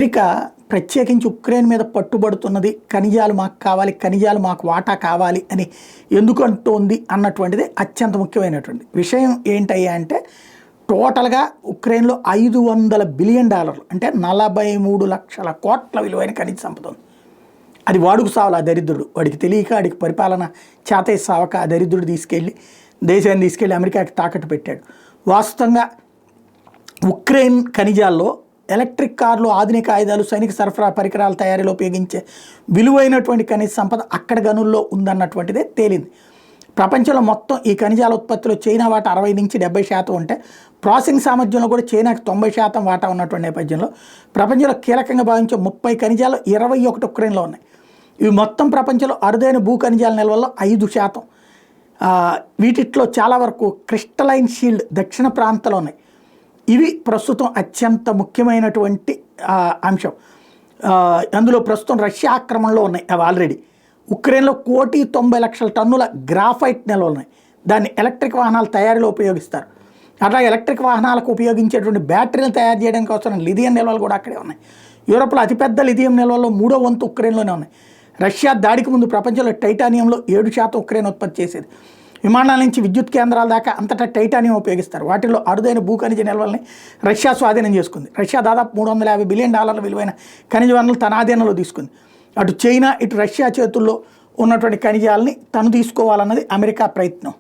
America ప్రత్యేకించి Ukraine మీద పట్టుబడుతున్నది ఖనిజాలు మాకు కావాలి, ఖనిజాలు మాకు వాటా కావాలి అని ఎందుకు అంటోంది అన్నటువంటిది అత్యంత ముఖ్యమైనటువంటి విషయం. ఏంటయ్యా అంటే టోటల్గా ఉక్రెయిన్లో $500 బిలియన్ అంటే 43 లక్షల కోట్ల విలువైన ఖనిజ సంపద ఉంది. అది వాడుకు సావాలి ఆ దరిద్రుడు, వాడికి తెలియక వాడికి పరిపాలన చేతే సావక ఆ దరిద్రుడు దేశాన్ని తీసుకెళ్ళి అమెరికాకి తాకట్టు పెట్టాడు. వాస్తవంగా ఉక్రెయిన్ ఖనిజాల్లో ఎలక్ట్రిక్ కార్లు, ఆధునిక ఆయుధాలు, సైనిక సరఫరా పరికరాల తయారీలో ఉపయోగించే విలువైనటువంటి ఖనిజ సంపద అక్కడ గనుల్లో ఉందన్నటువంటిదే తేలింది. ప్రపంచంలో మొత్తం ఈ ఖనిజాల ఉత్పత్తిలో చైనా వాటా 60 నుంచి 70% ఉంటే ప్రాసెసింగ్ సామర్థ్యంలో కూడా చైనాకి 90% వాటా ఉన్నటువంటి నేపథ్యంలో ప్రపంచంలో కీలకంగా భావించే 30 ఖనిజాలు 21 ఉక్రెయిన్లో ఉన్నాయి. ఇవి మొత్తం ప్రపంచంలో అరుదైన భూ ఖనిజాల నిల్వల్లో 5%. వీటిలో చాలా వరకు క్రిస్టలైన్ షీల్డ్ దక్షిణ ప్రాంతంలో ఉన్నాయి. ఇవి ప్రస్తుతం అత్యంత ముఖ్యమైనటువంటి అంశం. అందులో ప్రస్తుతం రష్యా ఆక్రమణలో ఉన్నాయి అవి ఆల్రెడీ. ఉక్రెయిన్లో 1,90,00,000 టన్నుల గ్రాఫైట్ నిల్వలు ఉన్నాయి. దాన్ని ఎలక్ట్రిక్ వాహనాల తయారీలో ఉపయోగిస్తారు. అట్లాగే ఎలక్ట్రిక్ వాహనాలకు ఉపయోగించేటువంటి బ్యాటరీలు తయారు చేయడానికి అవసరం లిథియం నిల్వలు కూడా అక్కడే ఉన్నాయి. యూరోప్లో అతిపెద్ద లిథియం నిల్వల్లో 3వ వంతు ఉక్రెయిన్లోనే ఉన్నాయి. రష్యా దాడికి ముందు ప్రపంచంలో టైటానియంలో 7% ఉక్రెయిన్ ఉత్పత్తి చేసేది. విమానాల నుంచి విద్యుత్ కేంద్రాల దాకా అంతటా టైటానియం ఉపయోగిస్తారు. వాటిల్లో అరుదైన భూ ఖనిజ నిల్వల్ని రష్యా స్వాధీనం చేసుకుంది. రష్యా దాదాపు $350 బిలియన్ విలువైన ఖనిజ వనరులు తన ఆధీనంలో తీసుకుంది. అటు చైనా ఇటు రష్యా చేతుల్లో ఉన్నటువంటి ఖనిజాలని తను తీసుకోవాలన్నది అమెరికా ప్రయత్నం.